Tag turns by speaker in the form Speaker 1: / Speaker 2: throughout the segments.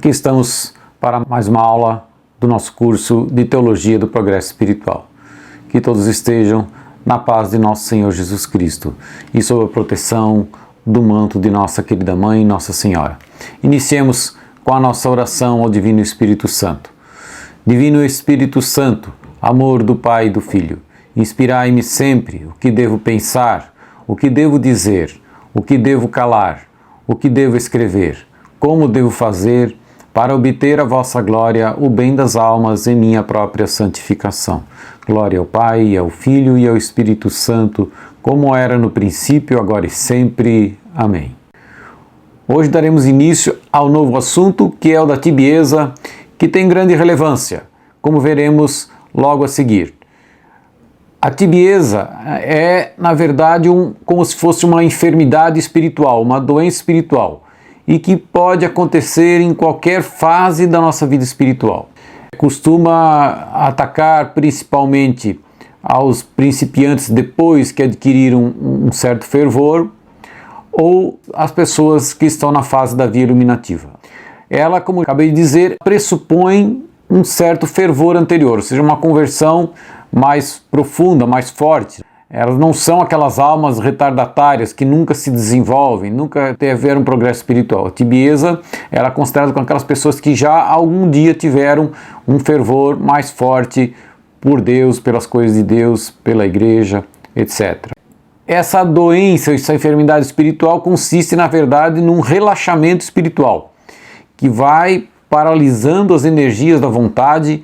Speaker 1: Aqui estamos para mais uma aula do nosso curso de Teologia do Progresso Espiritual. Que todos estejam na paz de nosso Senhor Jesus Cristo e sob a proteção do manto de nossa querida Mãe, Nossa Senhora. Iniciemos com a nossa oração ao Divino Espírito Santo. Divino Espírito Santo, amor do Pai e do Filho, inspirai-me sempre o que devo pensar, o que devo dizer, o que devo calar, o que devo escrever, como devo fazer para obter a vossa glória, o bem das almas e minha própria santificação. Glória ao Pai, ao Filho e ao Espírito Santo, como era no princípio, agora e sempre. Amém. Hoje daremos início ao novo assunto, que é o da tibieza, que tem grande relevância, como veremos logo a seguir. A tibieza é, na verdade, como se fosse uma enfermidade espiritual, uma doença espiritual, e que pode acontecer em qualquer fase da nossa vida espiritual. Costuma atacar principalmente aos principiantes depois que adquiriram um certo fervor, ou as pessoas que estão na fase da via iluminativa. Ela, como acabei de dizer, pressupõe um certo fervor anterior, ou seja, uma conversão mais profunda, mais forte. Elas não são aquelas almas retardatárias que nunca se desenvolvem, nunca tiveram um progresso espiritual. A tibieza era considerada com aquelas pessoas que já algum dia tiveram um fervor mais forte por Deus, pelas coisas de Deus, pela igreja, etc. Essa doença, essa enfermidade espiritual consiste, na verdade, num relaxamento espiritual, que vai paralisando as energias da vontade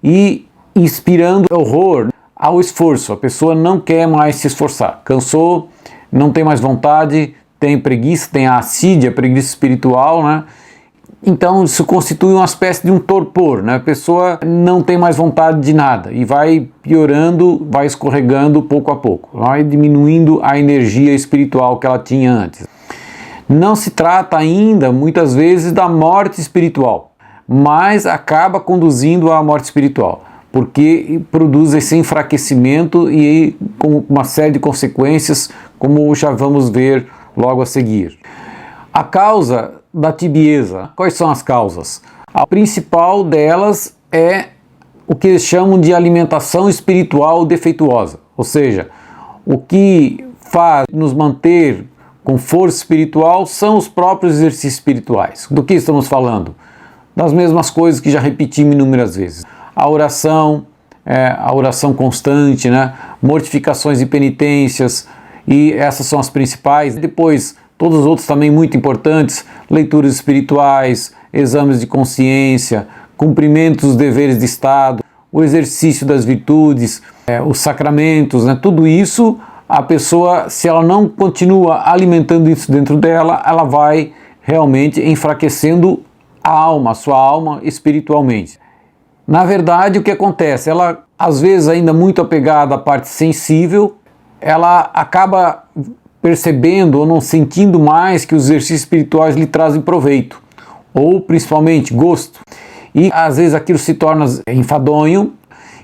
Speaker 1: e inspirando horror ao esforço. A pessoa não quer mais se esforçar, cansou, não tem mais vontade, tem preguiça, tem a assídia, a preguiça espiritual, né? Então isso constitui uma espécie de um torpor, né? A pessoa não tem mais vontade de nada e vai piorando, vai escorregando pouco a pouco, vai diminuindo a energia espiritual que ela tinha antes. Não se trata ainda, muitas vezes, da morte espiritual, mas acaba conduzindo à morte espiritual, porque produz esse enfraquecimento e com uma série de consequências, como já vamos ver logo a seguir. A causa da tibieza, quais são as causas? A principal delas é o que eles chamam de alimentação espiritual defeituosa, ou seja, o que faz nos manter com força espiritual são os próprios exercícios espirituais. Do que estamos falando? Das mesmas coisas que já repetimos inúmeras vezes. A oração constante, né? Mortificações e penitências, e essas são as principais. Depois, todos os outros também muito importantes, leituras espirituais, exames de consciência, cumprimento dos deveres de Estado, o exercício das virtudes, os sacramentos, né? Tudo isso, a pessoa, se ela não continua alimentando isso dentro dela, ela vai realmente enfraquecendo a alma, a sua alma espiritualmente. Na verdade, o que acontece? Ela, às vezes, ainda muito apegada à parte sensível, ela acaba percebendo ou não sentindo mais que os exercícios espirituais lhe trazem proveito, ou principalmente gosto. E às vezes aquilo se torna enfadonho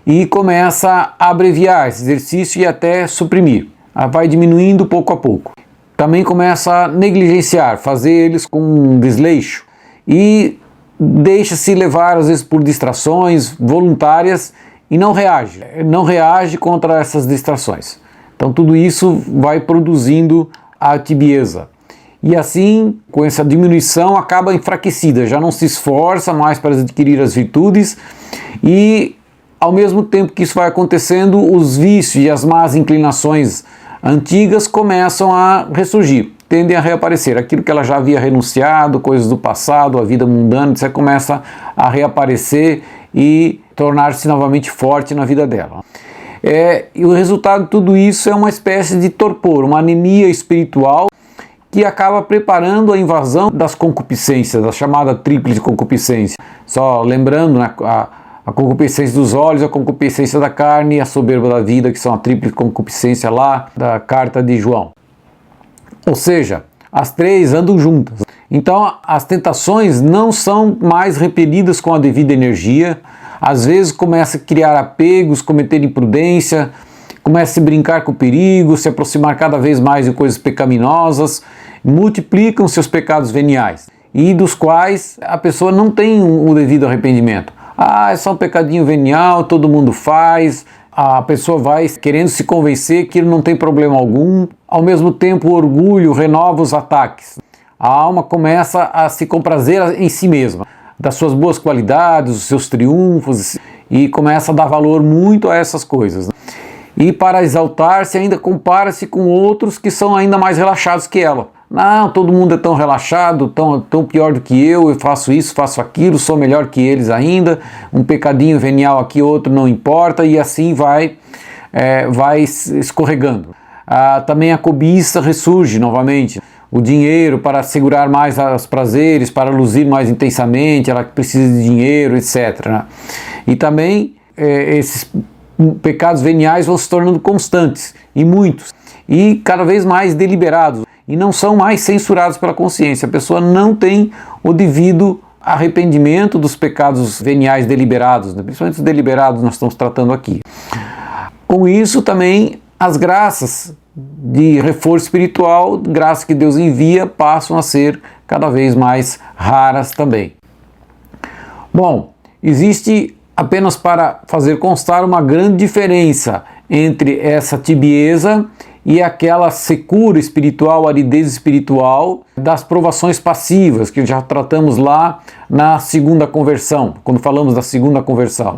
Speaker 1: e começa a abreviar esse exercício e até suprimir. Ela vai diminuindo pouco a pouco. Também começa a negligenciar, fazer eles com um desleixo e deixa-se levar às vezes por distrações voluntárias e não reage contra essas distrações. Então tudo isso vai produzindo a tibieza. E assim, com essa diminuição, acaba enfraquecida, já não se esforça mais para adquirir as virtudes e, ao mesmo tempo que isso vai acontecendo, os vícios e as más inclinações antigas começam a ressurgir, tendem a reaparecer. Aquilo que ela já havia renunciado, coisas do passado, a vida mundana, isso começa a reaparecer e tornar-se novamente forte na vida dela. E o resultado de tudo isso é uma espécie de torpor, uma anemia espiritual que acaba preparando a invasão das concupiscências, da chamada tríplice concupiscência. Só lembrando, né, a concupiscência dos olhos, a concupiscência da carne e a soberba da vida, que são a tríplice concupiscência lá da carta de João. Ou seja, as três andam juntas. Então as tentações não são mais repelidas com a devida energia. Às vezes começa a criar apegos, cometer imprudência, começa a se brincar com o perigo, se aproximar cada vez mais de coisas pecaminosas, multiplicam seus pecados veniais. e dos quais a pessoa não tem o devido arrependimento. Ah, é só um pecadinho venial, todo mundo faz. A pessoa vai querendo se convencer que não tem problema algum. Ao mesmo tempo, o orgulho renova os ataques. A alma começa a se comprazer em si mesma, das suas boas qualidades, dos seus triunfos, e começa a dar valor muito a essas coisas. E para exaltar-se, ainda compara-se com outros que são ainda mais relaxados que ela. Não, todo mundo é tão relaxado, tão pior do que eu faço isso, faço aquilo, sou melhor que eles ainda, um pecadinho venial aqui, outro não importa, e assim vai escorregando. Também a cobiça ressurge novamente. O dinheiro para segurar mais os prazeres, para luzir mais intensamente, ela precisa de dinheiro, etc. Né? E também esses pecados veniais vão se tornando constantes, e muitos, e cada vez mais deliberados, e não são mais censurados pela consciência. A pessoa não tem o devido arrependimento dos pecados veniais deliberados, né? Principalmente os deliberados nós estamos tratando aqui. Com isso também as graças de reforço espiritual, graças que Deus envia, passam a ser cada vez mais raras também. Bom, existe, apenas para fazer constar, uma grande diferença entre essa tibieza e aquela secura espiritual, aridez espiritual das provações passivas, que já tratamos lá na segunda conversão, quando falamos da segunda conversão.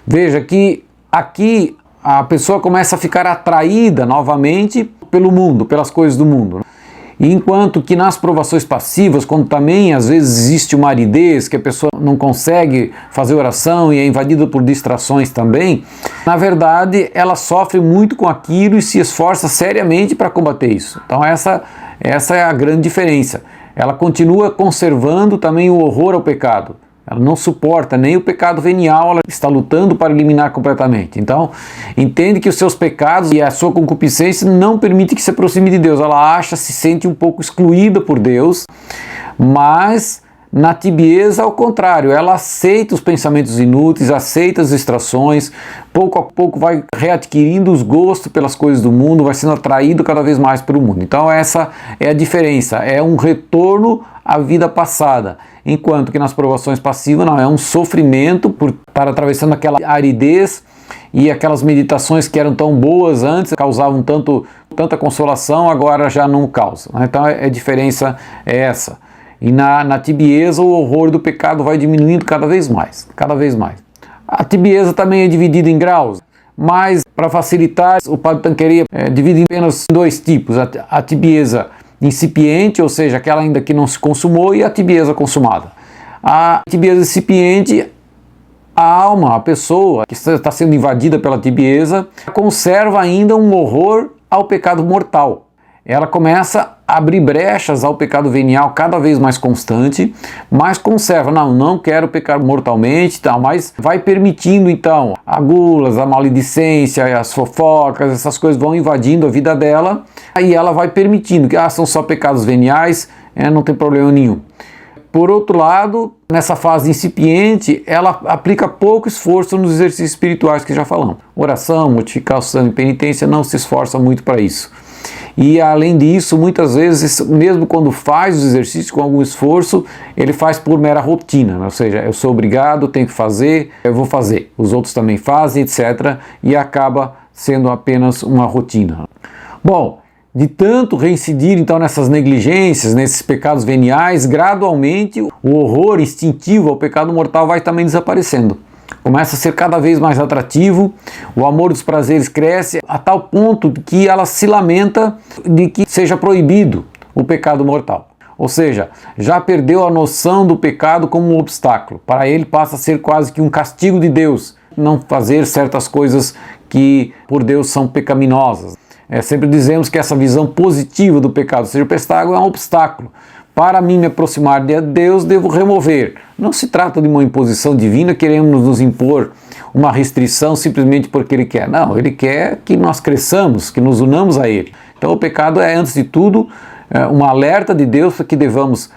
Speaker 1: Veja que aqui a pessoa começa a ficar atraída novamente pelo mundo, pelas coisas do mundo. Enquanto que nas provações passivas, quando também às vezes existe uma aridez, que a pessoa não consegue fazer oração e é invadida por distrações também, na verdade ela sofre muito com aquilo e se esforça seriamente para combater isso. Então essa é a grande diferença. Ela continua conservando também o horror ao pecado. Ela não suporta nem o pecado venial, ela está lutando para eliminar completamente. Então, entende que os seus pecados e a sua concupiscência não permitem que se aproxime de Deus. Ela se sente um pouco excluída por Deus, mas na tibieza, ao contrário, ela aceita os pensamentos inúteis, aceita as distrações, pouco a pouco vai readquirindo os gostos pelas coisas do mundo, vai sendo atraído cada vez mais pelo mundo. Então essa é a diferença, é um retorno à vida passada, enquanto que nas provações passivas não, é um sofrimento por estar atravessando aquela aridez, e aquelas meditações que eram tão boas antes, causavam tanta consolação, agora já não causam. Então a diferença é essa. E na tibieza o horror do pecado vai diminuindo cada vez mais, cada vez mais. A tibieza também é dividida em graus, mas para facilitar, o Padre Tanqueray divide apenas em dois tipos: a tibieza incipiente, ou seja, aquela ainda que não se consumou, e a tibieza consumada. A tibieza incipiente, a alma, a pessoa que está sendo invadida pela tibieza, conserva ainda um horror ao pecado mortal. Ela começa a abrir brechas ao pecado venial cada vez mais constante, mas conserva, não quero pecar mortalmente, mas vai permitindo então a gulas, a maledicência, as fofocas, essas coisas vão invadindo a vida dela, aí ela vai permitindo que são só pecados veniais, não tem problema nenhum. Por outro lado, nessa fase incipiente, ela aplica pouco esforço nos exercícios espirituais que já falamos. Oração, mortificação e penitência, não se esforça muito para isso. E além disso, muitas vezes, mesmo quando faz os exercícios com algum esforço, ele faz por mera rotina, ou seja, eu sou obrigado, tenho que fazer, eu vou fazer. Os outros também fazem, etc. E acaba sendo apenas uma rotina. Bom, de tanto reincidir então nessas negligências, nesses pecados veniais, gradualmente o horror instintivo ao pecado mortal vai também desaparecendo. Começa a ser cada vez mais atrativo, o amor dos prazeres cresce a tal ponto que ela se lamenta de que seja proibido o pecado mortal. Ou seja, já perdeu a noção do pecado como um obstáculo. Para ele passa a ser quase que um castigo de Deus, não fazer certas coisas que por Deus são pecaminosas. Sempre dizemos que essa visão positiva do pecado, ou seja, o pecado é um obstáculo. Para mim me aproximar de Deus, devo remover. Não se trata de uma imposição divina, queremos nos impor uma restrição simplesmente porque Ele quer. Não, Ele quer que nós cresçamos, que nos unamos a Ele. Então o pecado é, antes de tudo, um alerta de Deus para que devamos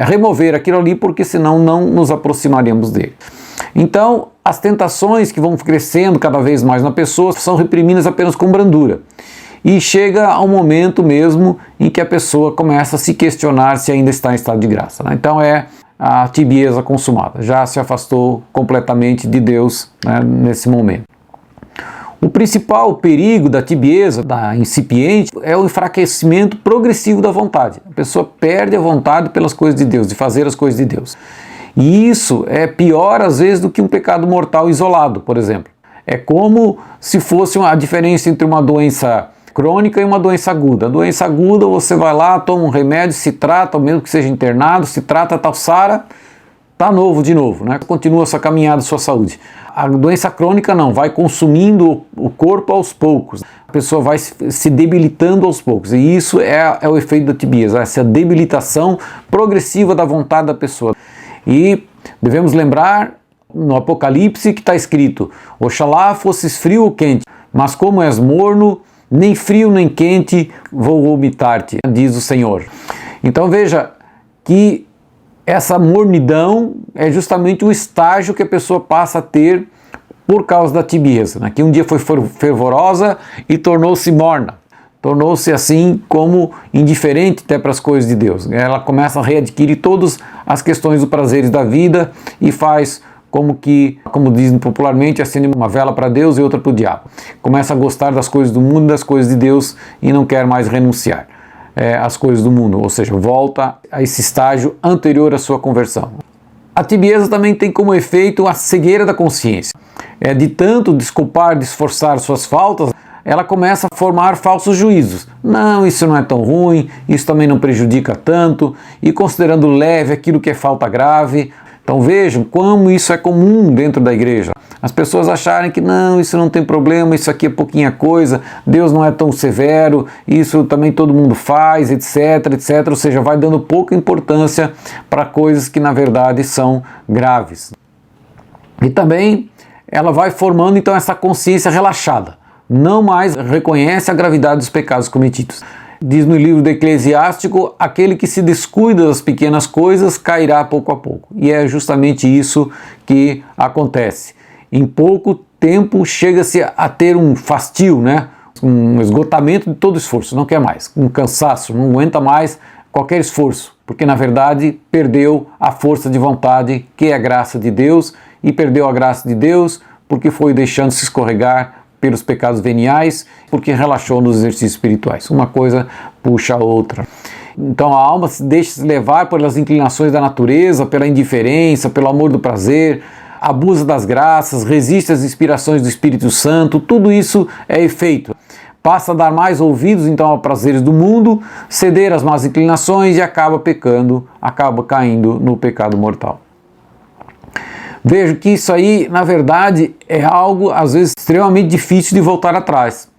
Speaker 1: remover aquilo ali, porque senão não nos aproximaríamos dele. Então, as tentações que vão crescendo cada vez mais na pessoa são reprimidas apenas com brandura. e chega ao momento mesmo em que a pessoa começa a se questionar se ainda está em estado de graça, né? Então é a tibieza consumada, já se afastou completamente de Deus, né, nesse momento. O principal perigo da tibieza, da incipiente, é o enfraquecimento progressivo da vontade. A pessoa perde a vontade pelas coisas de Deus, de fazer as coisas de Deus. E isso é pior às vezes do que um pecado mortal isolado, por exemplo. É como se fosse a diferença entre uma doença crônica e uma doença aguda. A doença aguda, você vai lá, toma um remédio, se trata, mesmo que seja internado, se trata, tal, sara, tá novo de novo, né? Continua a sua caminhada, a sua saúde. A doença crônica não, vai consumindo o corpo aos poucos. A pessoa vai se debilitando aos poucos. E isso é o efeito da tibieza, essa debilitação progressiva da vontade da pessoa. E devemos lembrar no Apocalipse que está escrito: Oxalá fosses frio ou quente, mas como és morno, nem frio nem quente vou vomitar-te, diz o Senhor. Então veja que essa mornidão é justamente o estágio que a pessoa passa a ter por causa da tibieza, né? Que um dia foi fervorosa e tornou-se morna, tornou-se assim como indiferente até para as coisas de Deus. Ela começa a readquirir todas as questões dos prazeres da vida e faz como dizem popularmente, acende uma vela para Deus e outra para o diabo. Começa a gostar das coisas do mundo e das coisas de Deus e não quer mais renunciar às coisas do mundo, ou seja, volta a esse estágio anterior à sua conversão. A tibieza também tem como efeito a cegueira da consciência. De tanto desculpar, esforçar suas faltas, ela começa a formar falsos juízos. Não, isso não é tão ruim, isso também não prejudica tanto, e considerando leve aquilo que é falta grave. Então vejam como isso é comum dentro da igreja. As pessoas acharem que não, isso não tem problema, isso aqui é pouquinha coisa, Deus não é tão severo, isso também todo mundo faz, etc, etc. Ou seja, vai dando pouca importância para coisas que na verdade são graves. E também ela vai formando então essa consciência relaxada. Não mais reconhece a gravidade dos pecados cometidos. Diz no livro do Eclesiástico: aquele que se descuida das pequenas coisas cairá pouco a pouco. E é justamente isso que acontece. Em pouco tempo chega-se a ter um fastio, né? Um esgotamento de todo esforço, não quer mais, um cansaço, não aguenta mais qualquer esforço, porque na verdade perdeu a força de vontade, que é a graça de Deus, e perdeu a graça de Deus porque foi deixando se escorregar pelos pecados veniais, porque relaxou nos exercícios espirituais. Uma coisa puxa a outra. Então a alma deixa-se levar pelas inclinações da natureza, pela indiferença, pelo amor do prazer, abusa das graças, resiste às inspirações do Espírito Santo. Tudo isso é efeito. Passa a dar mais ouvidos então aos prazeres do mundo, ceder às más inclinações e acaba pecando, acaba caindo no pecado mortal. Vejo que isso aí, na verdade, é algo, às vezes, extremamente difícil de voltar atrás.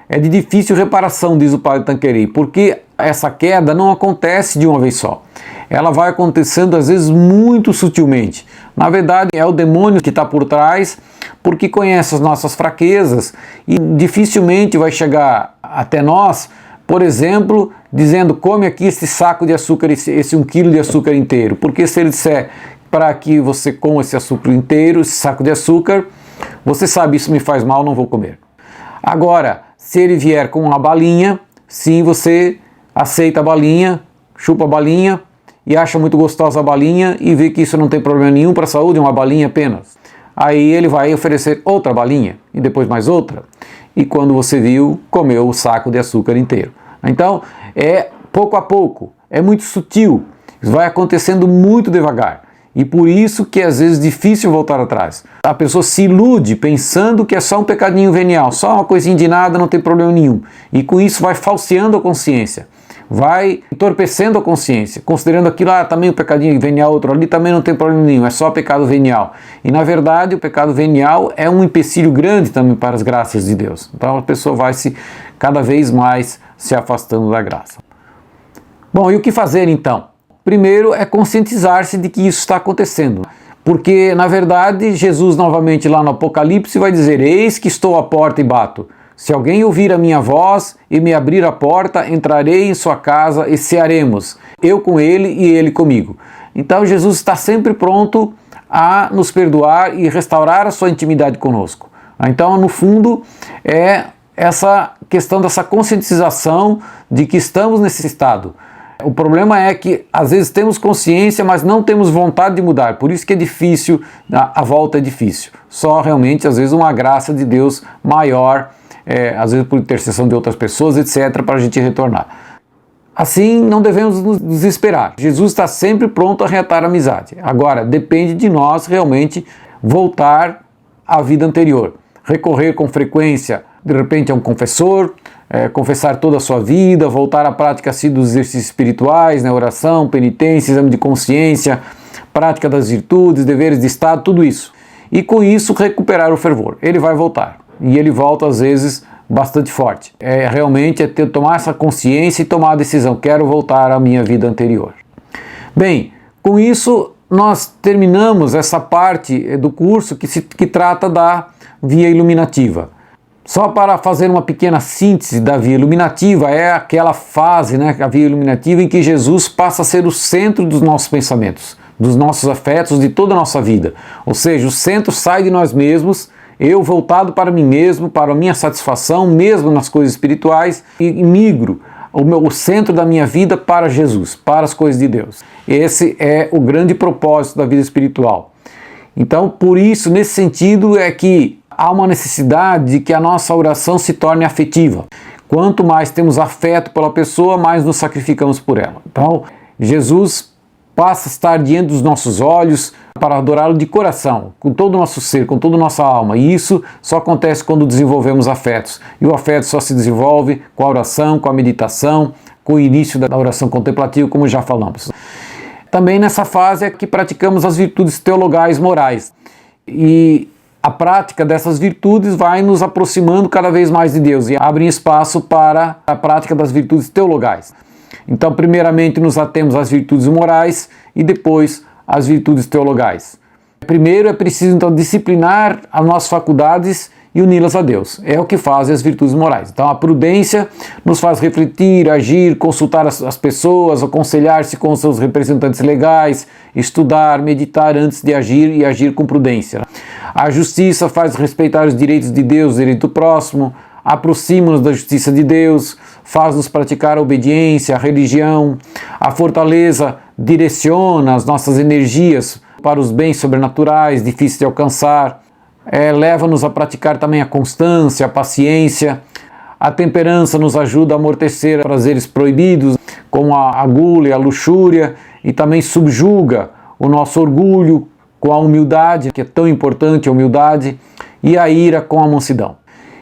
Speaker 1: É de difícil reparação, diz o padre Tanqueray, porque essa queda não acontece de uma vez só. Ela vai acontecendo, às vezes, muito sutilmente. Na verdade, é o demônio que está por trás, porque conhece as nossas fraquezas e dificilmente vai chegar até nós, por exemplo, dizendo: come aqui esse saco de açúcar, esse 1 quilo de açúcar inteiro. Porque se ele disser: para que você coma esse açúcar inteiro, esse saco de açúcar, você sabe, isso me faz mal, não vou comer. Agora, se ele vier com uma balinha, sim, você aceita a balinha, chupa a balinha e acha muito gostosa a balinha e vê que isso não tem problema nenhum para a saúde, é uma balinha apenas. Aí ele vai oferecer outra balinha e depois mais outra. E quando você viu, comeu o saco de açúcar inteiro. Então, é pouco a pouco, é muito sutil, vai acontecendo muito devagar. E por isso que às vezes é difícil voltar atrás. A pessoa se ilude pensando que é só um pecadinho venial, só uma coisinha de nada, não tem problema nenhum. E com isso vai falseando a consciência, vai entorpecendo a consciência, considerando aquilo, também um pecadinho venial, outro ali também não tem problema nenhum, é só pecado venial. E na verdade o pecado venial é um empecilho grande também para as graças de Deus. Então a pessoa vai cada vez mais se afastando da graça. Bom, e o que fazer então? Primeiro é conscientizar-se de que isso está acontecendo, porque na verdade Jesus novamente lá no Apocalipse vai dizer: eis que estou à porta e bato, se alguém ouvir a minha voz e me abrir a porta, entrarei em sua casa e cearemos, eu com ele e ele comigo. Então Jesus está sempre pronto a nos perdoar e restaurar a sua intimidade conosco. Então no fundo é essa questão dessa conscientização de que estamos nesse estado. O problema é que às vezes temos consciência, mas não temos vontade de mudar, por isso que é difícil, a volta é difícil. Só realmente às vezes uma graça de Deus maior, às vezes por intercessão de outras pessoas, etc., para a gente retornar. Assim, não devemos nos desesperar. Jesus está sempre pronto a reatar a amizade. Agora, depende de nós realmente voltar à vida anterior. Recorrer com frequência, de repente, a um confessor, confessar toda a sua vida, voltar à prática assim, dos exercícios espirituais, né, oração, penitência, exame de consciência, prática das virtudes, deveres de Estado, tudo isso. E com isso recuperar o fervor. Ele vai voltar. E ele volta às vezes bastante forte. Realmente tomar essa consciência e tomar a decisão. Quero voltar à minha vida anterior. Bem, com isso nós terminamos essa parte do curso que trata da via iluminativa. Só para fazer uma pequena síntese da via iluminativa, é aquela fase, né, a via iluminativa em que Jesus passa a ser o centro dos nossos pensamentos, dos nossos afetos, de toda a nossa vida. Ou seja, o centro sai de nós mesmos, eu voltado para mim mesmo, para a minha satisfação, mesmo nas coisas espirituais, e migro o centro da minha vida para Jesus, para as coisas de Deus. Esse é o grande propósito da vida espiritual. Então, por isso, nesse sentido, é que há uma necessidade de que a nossa oração se torne afetiva. Quanto mais temos afeto pela pessoa, mais nos sacrificamos por ela. Então, Jesus passa a estar diante dos nossos olhos para adorá-lo de coração, com todo o nosso ser, com toda a nossa alma. E isso só acontece quando desenvolvemos afetos. E o afeto só se desenvolve com a oração, com a meditação, com o início da oração contemplativa, como já falamos. Também nessa fase é que praticamos as virtudes teologais morais. E a prática dessas virtudes vai nos aproximando cada vez mais de Deus e abre espaço para a prática das virtudes teologais. Então, primeiramente, nos atemos às virtudes morais e depois às virtudes teologais. Primeiro é preciso, então, disciplinar as nossas faculdades e uni-las a Deus. É o que fazem as virtudes morais. Então, a prudência nos faz refletir, agir, consultar as pessoas, aconselhar-se com os seus representantes legais, estudar, meditar antes de agir e agir com prudência. A justiça faz respeitar os direitos de Deus, o direito do próximo, aproxima-nos da justiça de Deus, faz-nos praticar a obediência, a religião. A fortaleza direciona as nossas energias para os bens sobrenaturais, difíceis de alcançar. Leva-nos a praticar também a constância, a paciência. A temperança nos ajuda a amortecer prazeres proibidos, como a gula e a luxúria, e também subjuga o nosso orgulho com a humildade, que é tão importante a humildade, e a ira com a mansidão.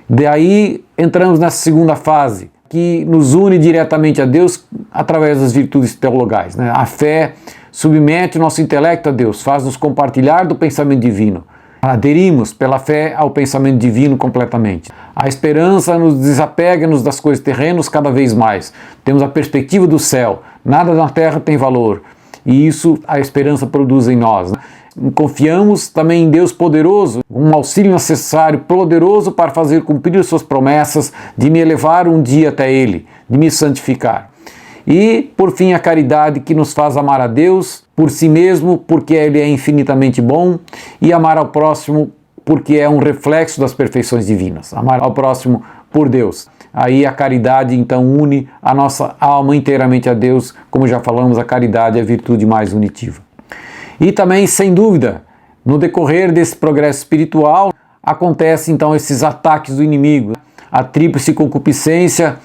Speaker 1: Daí entramos nessa segunda fase, que nos une diretamente a Deus através das virtudes teologais, né? A fé submete o nosso intelecto a Deus, faz-nos compartilhar do pensamento divino. Aderimos pela fé ao pensamento divino completamente. A esperança nos desapega-nos das coisas terrenas cada vez mais. Temos a perspectiva do céu. Nada na terra tem valor. E isso a esperança produz em nós, né? Confiamos também em Deus poderoso, um auxílio necessário, poderoso para fazer cumprir suas promessas, de me elevar um dia até Ele, de me santificar. E, por fim, a caridade que nos faz amar a Deus por si mesmo, porque Ele é infinitamente bom, e amar ao próximo porque é um reflexo das perfeições divinas. Amar ao próximo por Deus. Aí a caridade, então, une a nossa alma inteiramente a Deus. Como já falamos, a caridade é a virtude mais unitiva. E também, sem dúvida, no decorrer desse progresso espiritual, acontecem então esses ataques do inimigo, a tríplice concupiscência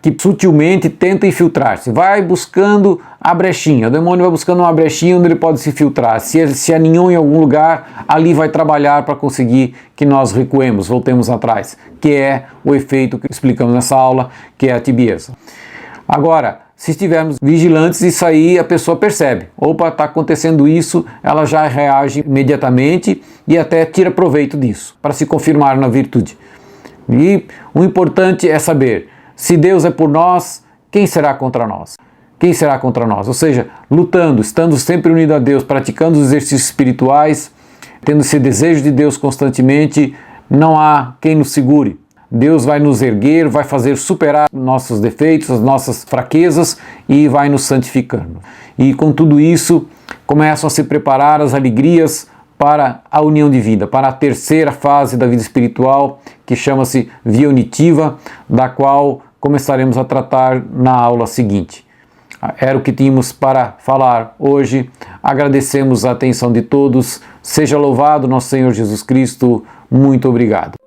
Speaker 1: que sutilmente tenta infiltrar-se, vai buscando a brechinha, o demônio vai buscando uma brechinha onde ele pode se filtrar, se aninhou em algum lugar, ali vai trabalhar para conseguir que nós recuemos, voltemos atrás, que é o efeito que explicamos nessa aula, que é a tibieza. Agora, se estivermos vigilantes, isso aí a pessoa percebe. Opa, está acontecendo isso, ela já reage imediatamente e até tira proveito disso, para se confirmar na virtude. E o importante é saber, se Deus é por nós, quem será contra nós? Quem será contra nós? Ou seja, lutando, estando sempre unido a Deus, praticando os exercícios espirituais, tendo esse desejo de Deus constantemente, não há quem nos segure. Deus vai nos erguer, vai fazer superar nossos defeitos, as nossas fraquezas e vai nos santificando. E com tudo isso, começam a se preparar as alegrias para a união de vida, para a terceira fase da vida espiritual, que chama-se via unitiva, da qual começaremos a tratar na aula seguinte. Era o que tínhamos para falar hoje. Agradecemos a atenção de todos. Seja louvado nosso Senhor Jesus Cristo. Muito obrigado.